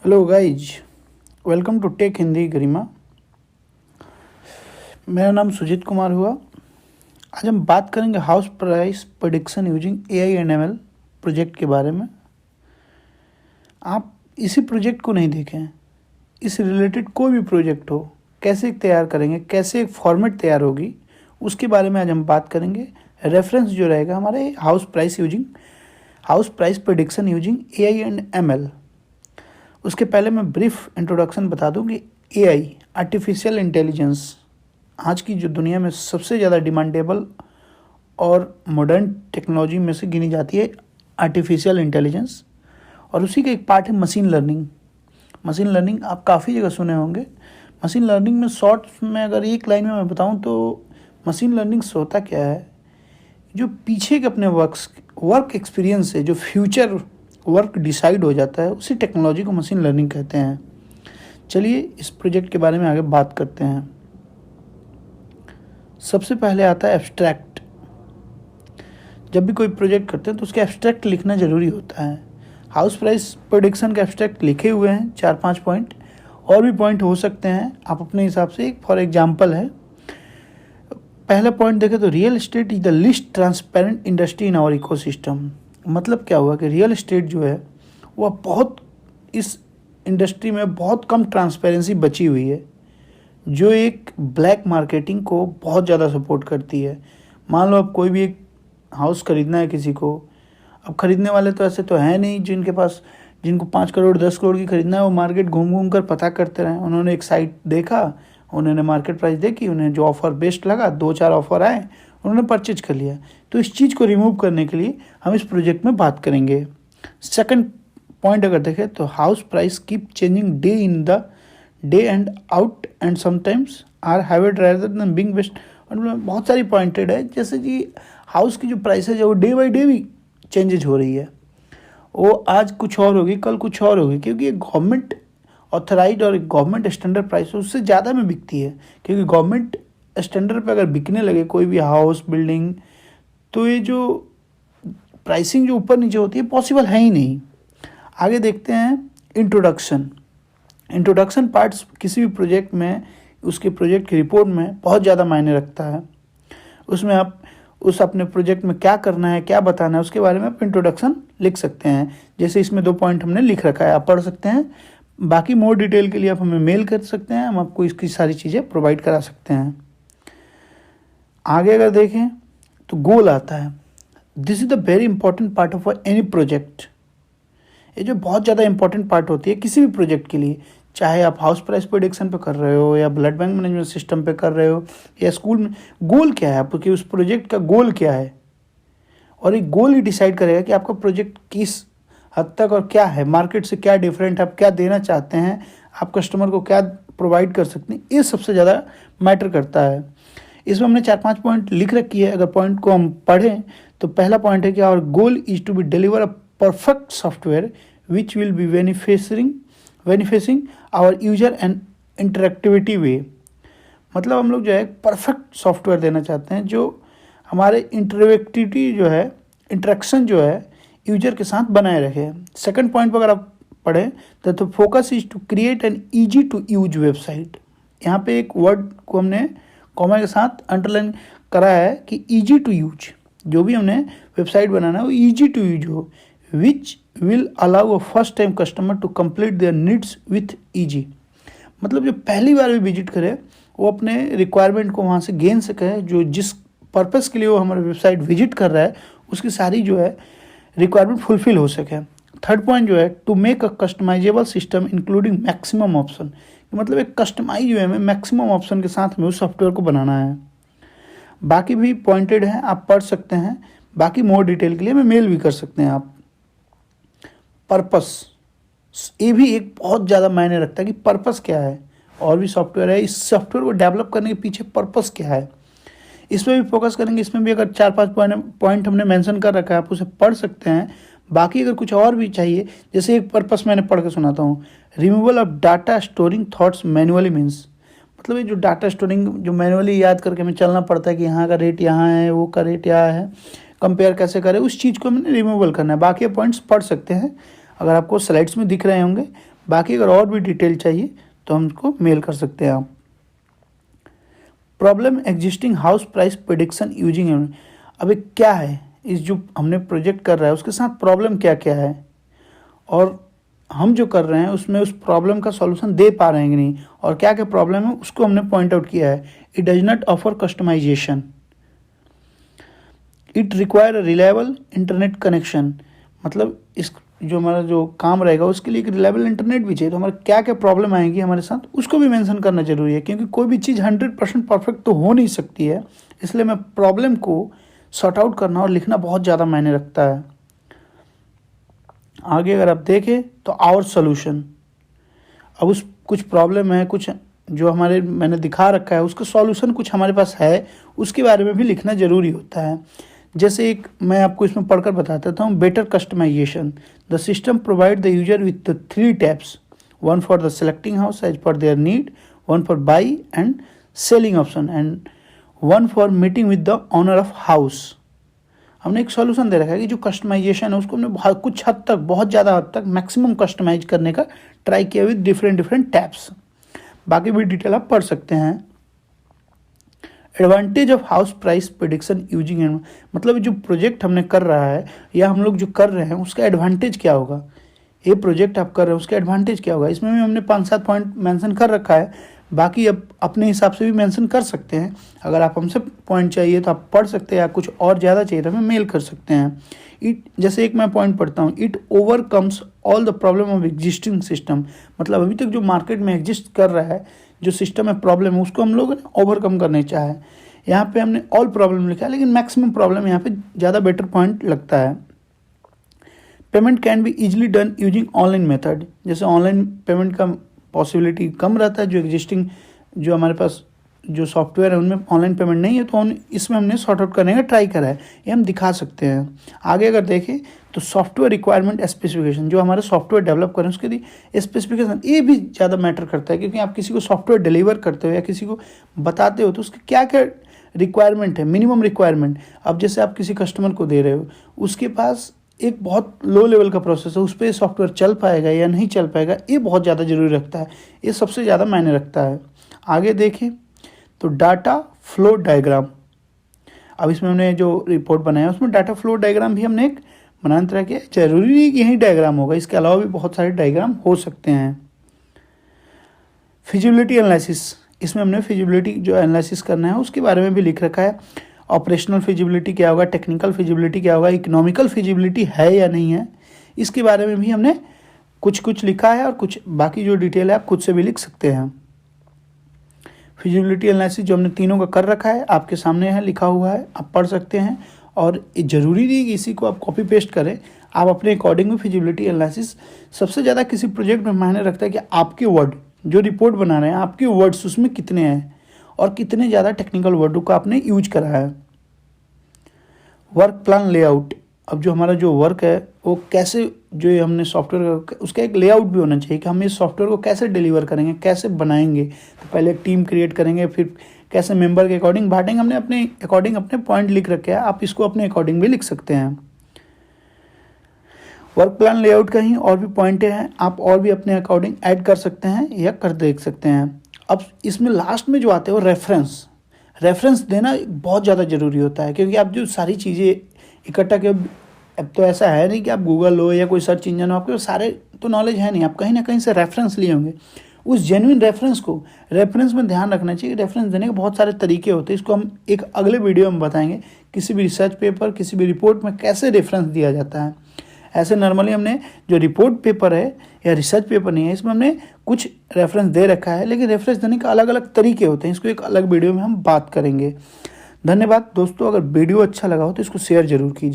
Hello guys, welcome to tech Hindi Garima. मेरा नाम सुजीत कुमार हुआ। आज हम बात करेंगे house price prediction using AI and ML project के बारे में। आप इसी प्रोजेक्ट को नहीं देखें, इस रिलेटेड कोई भी प्रोजेक्ट हो, कैसे तैयार करेंगे, कैसे एक फॉर्मेट तैयार होगी, उसके बारे में आज हम बात करेंगे। रेफरेंस जो रहेगा हमारे house price prediction using AI and ML. उसके पहले मैं ब्रीफ इंट्रोडक्शन बता दूं कि एआई आर्टिफिशियल इंटेलिजेंस आज की जो दुनिया में सबसे ज़्यादा डिमांडेबल और मॉडर्न टेक्नोलॉजी में से गिनी जाती है आर्टिफिशियल इंटेलिजेंस, और उसी का एक पार्ट है मशीन लर्निंग। मशीन लर्निंग आप काफ़ी जगह सुने होंगे। मशीन लर्निंग में शॉर्ट में अगर एक लाइन में मैं बताऊं तो मशीन लर्निंग से होता क्या है, जो पीछे के अपने वर्क एक्सपीरियंस से जो फ्यूचर वर्क डिसाइड हो जाता है, उसी टेक्नोलॉजी को मशीन लर्निंग कहते हैं। चलिए इस प्रोजेक्ट के बारे में आगे बात करते हैं। सबसे पहले आता है एब्स्ट्रैक्ट। जब भी कोई प्रोजेक्ट करते हैं तो उसके एब्स्ट्रैक्ट लिखना ज़रूरी होता है। हाउस प्राइस प्रेडिक्शन का एब्स्ट्रैक्ट लिखे हुए हैं 4-5 पॉइंट, और भी पॉइंट हो सकते हैं आप अपने हिसाब से। एक फॉर एग्जाम्पल है, पहला पॉइंट देखें तो real estate is the least transparent industry in our ecosystem. मतलब क्या हुआ कि रियल एस्टेट जो है वह बहुत, इस इंडस्ट्री में बहुत कम ट्रांसपेरेंसी बची हुई है, जो एक ब्लैक मार्केटिंग को बहुत ज़्यादा सपोर्ट करती है। मान लो अब कोई भी एक हाउस खरीदना है किसी को, अब खरीदने वाले तो ऐसे तो हैं नहीं जिनको 5 करोड़ 10 करोड़ की खरीदना है, वो मार्केट घूम घूम कर पता करते रहें। उन्होंने एक साइट देखा, उन्होंने मार्केट प्राइस देखी, उन्हें जो ऑफ़र बेस्ट लगा, 2-4 ऑफ़र आए, उन्होंने परचेज कर लिया। तो इस चीज़ को रिमूव करने के लिए हम इस प्रोजेक्ट में बात करेंगे। सेकंड पॉइंट अगर देखें तो house price keep changing day and out and sometimes are heaved rather than being best. मतलब बहुत सारी पॉइंटेड है, जैसे कि हाउस की जो प्राइस है जो डे बाई डे भी चेंजेज हो रही है। वो आज कुछ और होगी, कल कुछ और होगी, क्योंकि ये गवर्नमेंट ऑथराइज और गवर्नमेंट स्टैंडर्ड प्राइस उससे ज़्यादा में बिकती है। क्योंकि गवर्नमेंट स्टैंडर्ड पे अगर बिकने लगे कोई भी हाउस बिल्डिंग, तो ये जो प्राइसिंग जो ऊपर नीचे होती है पॉसिबल है ही नहीं। आगे देखते हैं इंट्रोडक्शन पार्ट्स किसी भी प्रोजेक्ट में, उसके प्रोजेक्ट की रिपोर्ट में बहुत ज़्यादा मायने रखता है। उसमें आप उस अपने प्रोजेक्ट में क्या करना है, क्या बताना है, उसके बारे में आप इंट्रोडक्शन लिख सकते हैं। जैसे इसमें 2 पॉइंट हमने लिख रखा है, आप पढ़ सकते हैं। बाकी मोर डिटेल के लिए आप हमें मेल कर सकते हैं, हम आपको इसकी सारी चीज़ें प्रोवाइड करा सकते हैं। आगे अगर देखें तो गोल आता है। This is the very important part of any project. ये जो बहुत ज़्यादा इंपॉर्टेंट पार्ट होती है किसी भी प्रोजेक्ट के लिए, चाहे आप हाउस प्राइस प्रेडिक्शन पे कर रहे हो, या ब्लड बैंक मैनेजमेंट सिस्टम पे कर रहे हो, या स्कूल में। गोल क्या है आपके, उस प्रोजेक्ट का गोल क्या है, और एक गोल ही डिसाइड करेगा कि आपका प्रोजेक्ट किस हद तक और क्या है, मार्केट से क्या डिफरेंट, आप क्या देना चाहते हैं, आप कस्टमर को क्या प्रोवाइड कर सकते हैं, ये सबसे ज़्यादा मैटर करता है। इसमें हमने 4-5 पॉइंट लिख रखी है। अगर पॉइंट को हम पढ़ें तो पहला पॉइंट है कि our goal is to be deliver a perfect software which will be benefiting our user and interactivity way. मतलब हम लोग जो है परफेक्ट सॉफ्टवेयर देना चाहते हैं जो हमारे इंटरेक्टिविटी जो है, इंटरेक्शन जो है यूजर के साथ बनाए रखे। सेकंड पॉइंट पर अगर आप पढ़ें तो focus is to create an easy to use website. यहाँ पे एक वर्ड को हमने कॉमा के साथ अंडरलाइन करा है कि ईजी टू यूज, जो भी हमने वेबसाइट बनाना है वो ईजी टू यूज हो, which will allow a first time customer to complete their needs with easy. मतलब जो पहली बार भी विजिट करे वो अपने रिक्वायरमेंट को वहाँ से गेन सके, जो जिस पर्पज़ के लिए वो हमारे वेबसाइट विजिट कर रहा है उसकी सारी जो है रिक्वायरमेंट फुलफिल हो सके। थर्ड पॉइंट जो है to make a customisable system including maximum option. मतलब एक कस्टमाइज जो है हमें मैक्सिमम ऑप्शन के साथ में उस सॉफ्टवेयर को बनाना है। बाकी भी पॉइंटेड हैं, आप पढ़ सकते हैं। बाकी मोर डिटेल के लिए हमें मेल भी कर सकते हैं आप। पर्पस, ये भी एक बहुत ज़्यादा मायने रखता है कि पर्पस क्या है। और भी सॉफ्टवेयर है, इस सॉफ्टवेयर को डेवलप करने के पीछे पर्पस क्या है, इसमें भी फोकस करेंगे। इसमें भी अगर 4-5 पॉइंट हमने मेंशन कर रखा है, आप उसे पढ़ सकते हैं। बाकी अगर कुछ और भी चाहिए, जैसे एक पर्पस मैंने पढ़ के सुनाता हूँ, removal of data storing thoughts manually means. मतलब ये जो डाटा स्टोरिंग जो मैनुअली याद करके हमें चलना पड़ता है कि यहाँ का रेट यहाँ है, वो का रेट यहाँ है, कंपेयर कैसे करें, उस चीज़ को हमने रिमूवल करना है। बाकी पॉइंट्स पढ़ सकते हैं, अगर आपको स्लाइड्स में दिख रहे होंगे। बाकी अगर और भी डिटेल चाहिए तो हमको मेल कर सकते हैं आप। Problem existing house price prediction using, अभी क्या है इस जो हमने प्रोजेक्ट कर रहा है उसके साथ प्रॉब्लम क्या क्या है, और हम जो कर रहे हैं उसमें उस प्रॉब्लम का सॉल्यूशन दे पा रहे हैं कि नहीं, और क्या क्या प्रॉब्लम है उसको हमने पॉइंट आउट किया है। It does not offer customisation, it require reliable internet connection, मतलब इस जो हमारा जो काम रहेगा उसके लिए एक रिलायबल इंटरनेट भी चाहिए। तो हमारे क्या क्या प्रॉब्लम आएंगी हमारे साथ उसको भी मेंशन करना जरूरी है, क्योंकि कोई भी चीज़ 100% परफेक्ट तो हो नहीं सकती है। इसलिए मैं प्रॉब्लम को सॉर्ट आउट करना और लिखना बहुत ज़्यादा मायने रखता है। आगे अगर आप देखें तो आवर सोल्यूशन, अब उस कुछ प्रॉब्लम है, कुछ जो हमारे मैंने दिखा रखा है उसका सॉल्यूशन कुछ हमारे पास है, उसके बारे में भी लिखना ज़रूरी होता है। जैसे एक मैं आपको इसमें पढ़कर बता देता हूँ, better customisation, the system provide the user with the 3 tabs, one for the selecting house as per their need, one for buy and selling option, and one for meeting with the owner of house. हमने एक solution दे रखा है कि जो customization है उसको हमने कुछ हद तक, बहुत ज़्यादा हद तक मैक्सिमम कस्टमाइज करने का ट्राई किया विद डिफरेंट टैब्स। बाकी भी डिटेल आप पढ़ सकते हैं। Advantage of house price prediction using, मतलब जो प्रोजेक्ट हमने कर रहा है या हम लोग जो कर रहे हैं उसका एडवांटेज क्या होगा, ये प्रोजेक्ट आप कर रहे हैं उसका एडवांटेज क्या होगा, इसमें भी हमने 5-7 पॉइंट मेंशन कर रखा है। बाकी अब अपने हिसाब से भी मेंशन कर सकते हैं। अगर आप हमसे पॉइंट चाहिए तो आप पढ़ सकते हैं, या कुछ और ज़्यादा चाहिए तो हमें मेल कर सकते हैं। इट, जैसे एक मैं पॉइंट पढ़ता हूँ, it overcomes all the problem of existing system, मतलब अभी तक जो मार्केट में एग्जिस्ट कर रहा है जो सिस्टम है, प्रॉब्लम है, उसको हम लोग ओवरकम करने चाहे। यहाँ पे हमने ऑल प्रॉब्लम लिखा है, लेकिन मैक्सिमम प्रॉब्लम यहाँ पे ज़्यादा बेटर पॉइंट लगता है। Payment can be easily done using online method, जैसे ऑनलाइन पेमेंट का पॉसिबिलिटी कम रहता है, जो एग्जिस्टिंग जो हमारे पास जो सॉफ्टवेयर है उनमें ऑनलाइन पेमेंट नहीं है, तो इसमें हमने सॉर्ट आउट करने का ट्राई करा है, ये हम दिखा सकते हैं। आगे अगर देखें तो सॉफ्टवेयर रिक्वायरमेंट स्पेसिफिकेशन, जो हमारे सॉफ्टवेयर डेवलप करें उसके लिए स्पेसिफिकेशन, ये भी ज़्यादा मैटर करता है, क्योंकि आप किसी को सॉफ्टवेयर डिलीवर करते हो या किसी को बताते हो तो उसके क्या क्या रिक्वायरमेंट है, मिनिमम रिक्वायरमेंट। अब जैसे आप किसी कस्टमर को दे रहे हो, उसके पास एक बहुत लो लेवल का प्रोसेस है, उस पर सॉफ्टवेयर चल पाएगा या नहीं चल पाएगा, ये बहुत ज़्यादा ज़रूरी रखता है, ये सबसे ज़्यादा मायने रखता है। आगे देखें तो डाटा फ्लो डायग्राम, अब इसमें हमने जो रिपोर्ट बनाया उसमें डाटा फ्लो डायग्राम भी हमने एक बनाने तरह किया। जरूरी नहीं कि यही डायग्राम होगा, इसके अलावा भी बहुत सारे डायग्राम हो सकते हैं। फिजिबिलिटी एनालिसिस, इसमें हमने फिजिबिलिटी जो एनालिसिस करना है उसके बारे में भी लिख रखा है। ऑपरेशनल फिजिबिलिटी क्या होगा, टेक्निकल फिजिबिलिटी क्या होगा, इकोनॉमिकल फिजिबिलिटी है या नहीं है, इसके बारे में भी हमने कुछ लिखा है, और कुछ बाकी जो डिटेल है आप खुद से भी लिख सकते हैं। फिजिबिलिटी एनालिसिस जो हमने तीनों का कर रखा है आपके सामने है, लिखा हुआ है, आप पढ़ सकते हैं। और ज़रूरी नहीं कि इसी को आप कॉपी पेस्ट करें, आप अपने अकॉर्डिंग में फिजिबिलिटी एनालिसिस, सबसे ज़्यादा किसी प्रोजेक्ट में मायने रखता है कि आपके वर्ड जो रिपोर्ट बना रहे हैं, आपके वर्ड्स उसमें कितने हैं और कितने ज़्यादा टेक्निकल वर्डों का आपने यूज करा है। वर्क प्लान लेआउट, अब जो हमारा जो वर्क है वो कैसे, जो ये हमने सॉफ्टवेयर उसका एक लेआउट भी होना चाहिए कि हम इस सॉफ्टवेयर को कैसे डिलीवर करेंगे, कैसे बनाएंगे। तो पहले एक टीम क्रिएट करेंगे, फिर कैसे मेंबर के अकॉर्डिंग बांटेंगे, हमने अपने अकॉर्डिंग अपने पॉइंट लिख रखे हैं, आप इसको अपने अकॉर्डिंग भी लिख सकते हैं। वर्क प्लान लेआउट का ही और भी पॉइंटें हैं, आप और भी अपने अकॉर्डिंग ऐड कर सकते हैं या कर देख सकते हैं। अब इसमें लास्ट में जो आते हैं वो रेफरेंस देना बहुत ज़्यादा ज़रूरी होता है, क्योंकि आप जो सारी चीज़ें इकट्ठा के, अब तो ऐसा है नहीं कि आप गूगल हो या कोई सर्च इंजन हो, आपके सारे तो नॉलेज है नहीं, आप कहीं ना कहीं से रेफरेंस लिए होंगे। उस जेन्युइन रेफरेंस में ध्यान रखना चाहिए। रेफरेंस देने के बहुत सारे तरीके होते हैं, इसको हम एक अगले वीडियो में बताएंगे। किसी भी रिसर्च पेपर, किसी भी रिपोर्ट में कैसे रेफरेंस दिया जाता है। ऐसे नॉर्मली हमने जो रिपोर्ट पेपर है या रिसर्च पेपर नहीं है, इसमें हमने कुछ रेफरेंस दे रखा है, लेकिन रेफरेंस देने का अलग अलग तरीके होते हैं, इसको एक अलग वीडियो में हम बात करेंगे। धन्यवाद दोस्तों, अगर वीडियो अच्छा लगा हो तो इसको शेयर जरूर कीजिए।